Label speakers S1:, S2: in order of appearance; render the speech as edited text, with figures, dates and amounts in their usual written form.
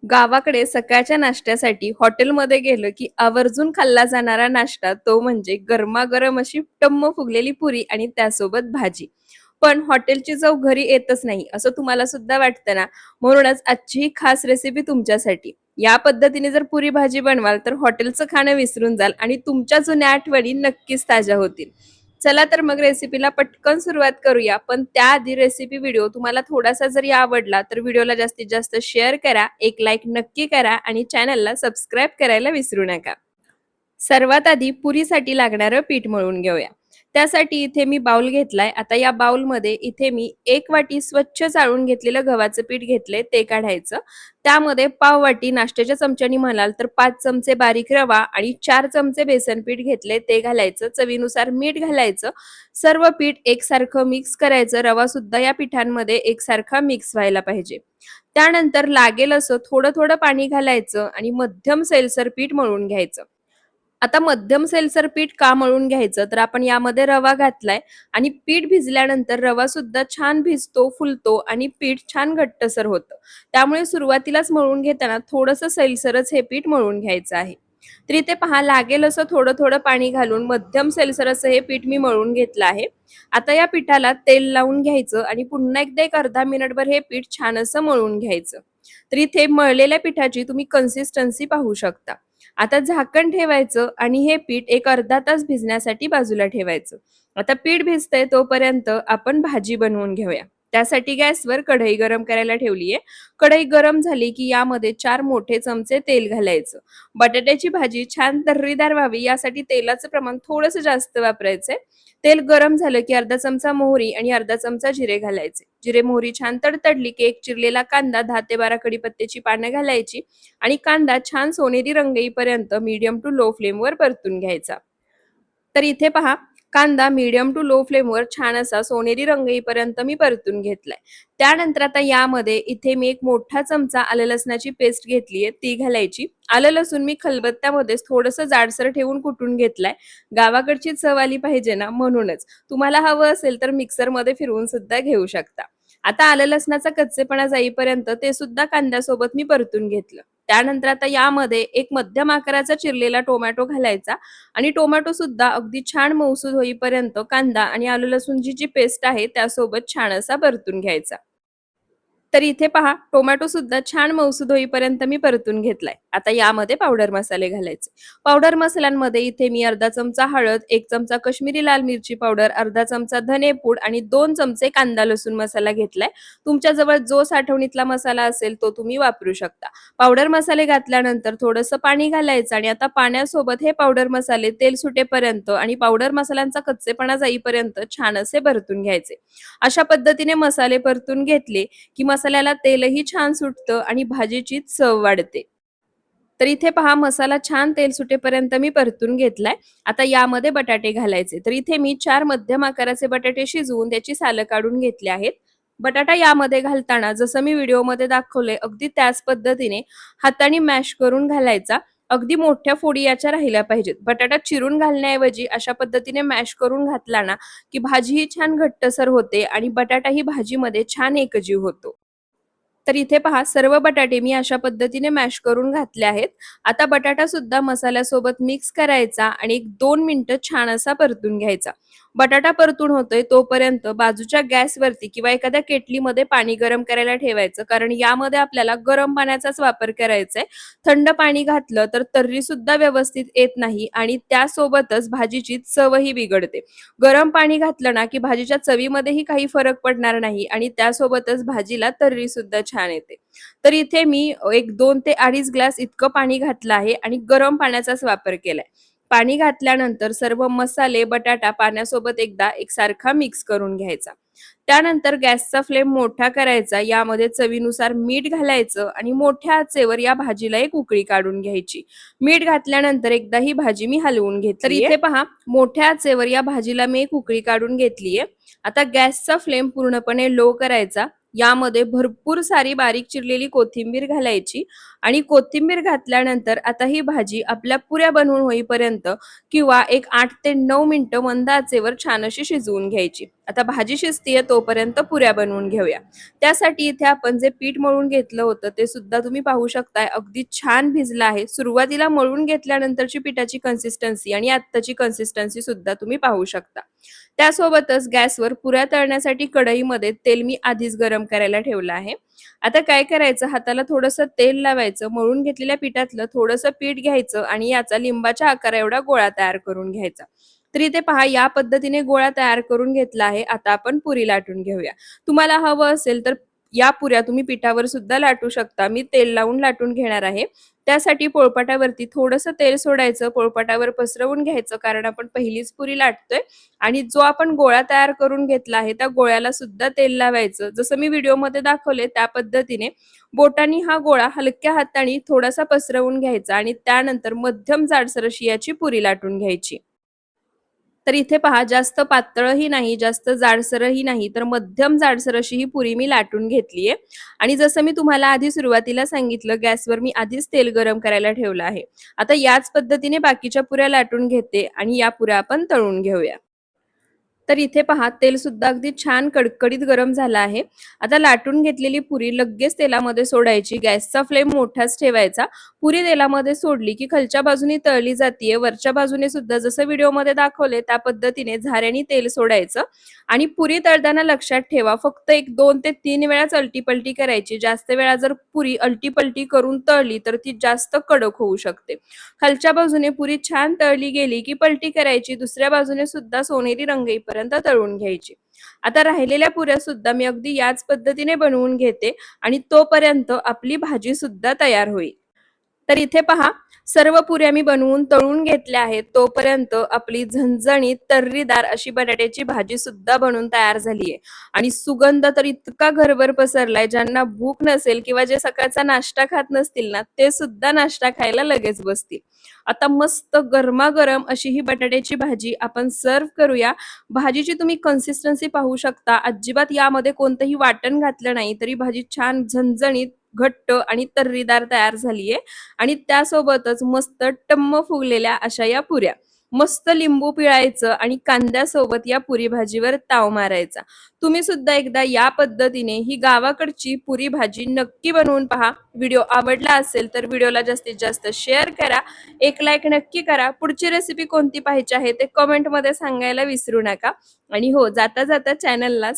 S1: गावाकडे सकाळच्या नाश्त्यासाठी हॉटेलमध्ये गेलं की आवर्जून खाल्ला जाणारा नाश्ता तो म्हणजे गरमागरम अशी टम्म फुगलेली पुरी आणि त्यासोबत भाजी. पण हॉटेलची चव घरी येतच नाही असं तुम्हाला सुद्धा वाटतं ना? म्हणूनच आजची ही खास रेसिपी तुमच्यासाठी. या पद्धतीने जर पुरी भाजी बनवाल तर हॉटेलचं खाणं विसरून जाल आणि तुमच्या जुन्या आठवणी नक्कीच ताज्या होतील. चला तर मग रेसिपीला पटकन सुरुवात करूया. पण त्याआधी रेसिपी व्हिडिओ तुम्हाला थोडासा जरी आवडला तर व्हिडिओला जास्तीत जास्त शेअर करा, एक लाईक नक्की करा आणि चॅनलला सबस्क्राईब करायला विसरू नका. सर्वात आधी पुरीसाठी लागणारं पीठ मळून घेऊया. त्यासाठी इथे मी बाउल घेतलाय. आता या बाउलमध्ये इथे मी 1 वाटी स्वच्छ चाळून घेतलेलं गव्हाचं पीठ घेतलंय ते काढायचं. त्यामध्ये पाव वाटी नाश्त्याच्या चमच्यानी म्हणाल तर 5 चमचे बारीक रवा आणि 4 चमचे बेसन पीठ घेतले ते घालायचं. चवीनुसार मीठ घालायचं. सर्व पीठ एकसारखं मिक्स करायचं. रवा सुद्धा या पिठांमध्ये एकसारखा मिक्स व्हायला पाहिजे. त्यानंतर लागेल असं थोडं-थोडं पाणी घालायचं आणि मध्यम सैलसर पीठ मळून घ्यायचं. आता मध्यम सैलसर पीठ का मळून घ्यायचं? तर आपण यामध्ये रवा घातलाय आणि पीठ भिजल्यानंतर रवा सुद्धा छान भिजतो, फुलतो आणि पीठ छान घट्टसर होतं. त्यामुळे सुरुवातीलाच मळून घेताना थोडंसं सैलसरच हे पीठ मळून घ्यायचं आहे. तर इथे पहा लागेल असं थोडं-थोडं पाणी घालून मध्यम सैलसर असं हे पीठ मी मळून घेतलं आहे. आता या पिठाला तेल लावून घ्यायचं आणि पुन्हा एकदा एक अर्धा मिनिटभर हे पीठ छान असं मळून घ्यायचं. तर इथे मळलेल्या पिठाची तुम्ही कन्सिस्टन्सी पाहू शकता. आता झाकण ठेवायचं आणि हे पीठ एक अर्धा तास भिजण्यासाठी बाजूला ठेवायचं. आता पीठ भिजतंय तोपर्यंत आपण भाजी बनवून घेऊया. त्यासाठी गॅसवर कढई गरम करायला ठेवली आहे. कढई गरम झाली की यामध्ये 4 मोठे चमचे तेल घालायचं. बटाट्याची भाजी छान तर्रीदार व्हावी यासाठी तेलाचं प्रमाण थोडंसं जास्त वापरायचंय. तेल गरम झालं की अर्धा चमचा मोहरी आणि अर्धा चमचा जिरे घालायचे. जिरे मोहरी छान तडतडली की एक चिरलेला कांदा 10 ते 12 कढीपत्त्याची पानं घालायची आणि कांदा छान सोनेरी रंग येईपर्यंत मीडियम टू लो फ्लेमवर परतून घ्यायचा. तर इथे पहा कांदा मीडियम टू लो फ्लेमवर छान असा सोनेरी रंग येईपर्यंत मी परतून घेतलाय. त्यानंतर आता यामध्ये इथे मी एक मोठा चमचा आलं लसणाची पेस्ट घेतलीये ती घालायची. आलं लसूण मी खलबत्त्यामध्येच थोडंसं जाडसर ठेवून कुटून घेतलाय. गावाकडची चव आली पाहिजे ना म्हणूनच. तुम्हाला हवं असेल तर मिक्सरमध्ये फिरवून सुद्धा घेऊ शकता. आता आलं लसणाचा कच्चेपणा जाईपर्यंत ते सुद्धा कांद्यासोबत मी परतून घेतलं. त्यानंतर आता यामध्ये एक मध्यम आकाराचा चिरलेला टोमॅटो घालायचा आणि टोमॅटो सुद्धा अगदी छान मऊसूद होईपर्यंत कांदा आणि आलं लसूणची जी पेस्ट आहे त्यासोबत छान असा परतून घ्यायचा. तर इथे पहा टोमॅटो सुद्धा छान मऊसूद होईपर्यंत मी परतून घेतलाय. आता यामध्ये पावडर मसाले घालायचे. पावडर मसाल्यांमध्ये इथे मी अर्धा चमचा हळद, 1 चमचा काश्मीरी लाल मिरची पावडर, अर्धा चमचा धने पूड आणि 2 चमचे कांदा लसूण मसाला घेतलाय. तुमच्याजवळ जो साठवणीतला मसाला असेल तो तुम्ही वापरू शकता. पावडर मसाले घातल्यानंतर थोडंसं पाणी घालायचं आणि आता पाण्यासोबत हे पावडर मसाले तेल सुटेपर्यंत आणि पावडर मसाल्यांचा कच्चेपणा जाईपर्यंत छान असे परतून घ्यायचे. अशा पद्धतीने मसाले परतून घेतले की मसाल्याला तेलही छान सुटतं आणि भाजीची चव वाढते. तर इथे पहा मसाला छान तेल सुटेपर्यंत मी परतून घेतलाय. आता यामध्ये बटाटे घालायचे. तर इथे मी 4 मध्यम आकाराचे बटाटे शिजवून त्याची सालं काढून घेतली आहेत. बटाटा यामध्ये घालताना जसं मी व्हिडिओमध्ये दाखवलंय अगदी त्याच पद्धतीने हाताने मॅश करून घालायचा. अगदी मोठ्या फोडी याच्या राहिल्या पाहिजेत. बटाटा चिरून घालण्याऐवजी अशा पद्धतीने मॅश करून घातला ना, की भाजीही छान घट्टसर होते आणि बटाटाही भाजीमध्ये छान एकजीव होतो. तर इथे पहा सर्व बटाटे मी अशा पद्धतीने मॅश करून घातले आहेत. आता बटाटा सुद्धा मसाल्यासोबत मिक्स करायचा आणि एक 2 मिनिटं छान असा परतून घ्यायचा. बटाटा परतून होतोय तोपर्यंत बाजूच्या गॅसवरती किंवा एखाद्या केटलीमध्ये पाणी गरम करायला ठेवायचं. कारण यामध्ये आपल्याला गरम पाण्याचाच वापर करायचा आहे. थंड पाणी घातलं तर तर्री सुद्धा व्यवस्थित येत नाही आणि त्यासोबतच भाजीची चवही बिघडते. गरम पाणी घातलं ना, की भाजीच्या चवीमध्येही काही फरक पडणार नाही आणि त्यासोबतच भाजीला तर्री सुद्धा छान येते. तर इथे मी एक 2 ते 2.5 ग्लास इतकं पाणी घातलं आहे आणि गरम पाण्याचाच वापर केलाय. पाणी घातल्यानंतर सर्व मसाले, बटाटा पाण्यासोबत एकदा एकसारखा मिक्स करून घ्यायचा. त्यानंतर गॅसचा फ्लेम मोठा करायचा. यामध्ये चवीनुसार मीठ घालायचं आणि मोठ्या आचेवर या भाजीला एक उकळी काढून घ्यायची. मीठ घातल्यानंतर एकदा ही भाजी मी हलवून घेतली. तर इथे पहा मोठ्या आचेवर या भाजीला मी एक उकळी काढून घेतलीये. आता गॅसचा फ्लेम पूर्णपणे लो करायचा. यामध्ये भरपूर सारी बारीक चिरलेली कोथिंबीर घालायची आणि कोथिंबीर घातल्यानंतर आता ही भाजी आपल्या पुऱ्या बनवून होईपर्यंत किंवा एक 8 ते 9 मिनिटं मंद आचेवर छान अशी शिजवून घ्यायची. आता भाजी शिजतीये तोपर्यंत पुऱ्या बनवून घेऊया. त्यासाठी इथे आपण जे पीठ मळून घेतलं होतं ते सुद्धा तुम्ही पाहू शकताय अगदी छान भिजलं आहे. सुरुवातीला मळून घेतल्यानंतरची पिठाची कन्सिस्टन्सी आणि आत्ताची कन्सिस्टन्सी सुद्धा तुम्ही पाहू शकता. त्यासोबतच गॅसवर पुऱ्या तळण्यासाठी कढईमध्ये तेल मी आधीच गरम करायला ठेवलं आहे. आता काय करायचं, हाताला थोडंसं तेल लावायचं, मळून घेतलेल्या पिठातलं थोडंसं पीठ घ्यायचं आणि याचा लिंबाच्या आकारा एवढा गोळा तयार करून घ्यायचा. तर इथे पहा या पद्धतीने गोळा तयार करून घेतला आहे. आता आपण पुरी लाटून घेऊया. तुम्हाला हवं असेल तर या पुऱ्या तुम्ही पिठावर सुद्धा लाटू शकता. मी तेल लावून लाटून घेणार आहे. त्यासाठी पोळपाटावरती थोडंसं तेल सोडायचं, पोळपाटावर पसरवून घ्यायचं कारण आपण पहिलीच पुरी लाटतोय आणि जो आपण गोळा तयार करून घेतला आहे त्या गोळ्याला सुद्धा तेल लावायचं. जसं मी व्हिडिओमध्ये दाखवले त्या पद्धतीने बोटांनी हा गोळा हलक्या हाताने थोडासा पसरवून घ्यायचा आणि त्यानंतर मध्यम जाडसर अशी याची पुरी लाटून घ्यायची. तर इथे पहा जास्त पातळही नाही, जास्त जाडसरही नाही, तर मध्यम जाडसर अशी ही पुरी मी लाटून घेतलीये. आणि जसं मी तुम्हाला आधी सुरुवातीला सांगितलं गॅसवर मी आधीच तेल गरम करायला ठेवलं आहे. आता याच पद्धतीने बाकीच्या पुऱ्या लाटून घेते आणि या पुऱ्या आपण तळून घेऊया. तर इथे पहा तेल सुद्धा अगदी छान कडकडीत गरम झालं आहे. आता लाटून घेतलेली पुरी लगेच तेलामध्ये सोडायची. गॅसचा फ्लेम मोठाच ठेवायचा. पुरी तेलामध्ये सोडली की खालच्या बाजूने तळली जातीये. वरच्या बाजूने सुद्धा जसं व्हिडिओमध्ये दाखवले त्या पद्धतीने झाऱ्याने तेल सोडायचं आणि पुरी तळताना लक्षात ठेवा फक्त एक 2 ते 3 वेळाच अलटी करायची. जास्त वेळा जर पुरी अलटी करून तळली तर ती जास्त कडक होऊ शकते. खालच्या बाजूने पुरी छान तळली गेली की पलटी करायची. दुसऱ्या बाजूने सुद्धा सोनेरी रंग येईपर्यंत तळून घ्यायची. आता राहिलेल्या पुऱ्या सुद्धा मी अगदी याच पद्धतीने बनवून घेते आणि तोपर्यंत आपली भाजी सुद्धा तयार होईल. तर इथे पहा सर्व पुऱ्या मी बनवून तळून घेतल्या आहेत. तोपर्यंत आपली झणझणीत तर्रीदार अशी बटाट्याची भाजी सुद्धा बनून तयार झाली आहे आणि सुगंध तर इतका घरभर पसरलाय ज्यांना भूक नसेल किंवा जे सकाळचा नाश्ता खात नसतील ना ते सुद्धा नाश्ता खायला लगेच बसतील. आता मस्त गरमागरम अशी ही बटाट्याची भाजी आपण सर्व्ह करूया. भाजीची तुम्ही कन्सिस्टन्सी पाहू शकता. अजिबात यामध्ये कोणतंही वाटण घातलं नाही तरी भाजी छान झणझणीत घट्ट आणि तर्रीदार तयार झालीये आणि त्यासोबतच मस्त टम्म फुगलेल्या अशा या पुऱ्या. मस्त लिंबू पिळायचं आणि कांद्यासोबत या पुरी भाजीवर ताव मारायचा. तुम्ही सुद्धा एकदा या पद्धतीने ही गावाकडची पुरी भाजी नक्की बनवून पहा. व्हिडिओ आवडला असेल तर व्हिडिओला जास्तीत जास्त शेअर करा. एक लाईक नक्की करा. पुढची रेसिपी कोणती पाहायची आहे ते कमेंटमध्ये सांगायला विसरू नका. आणि हो जाता जाता चॅनलला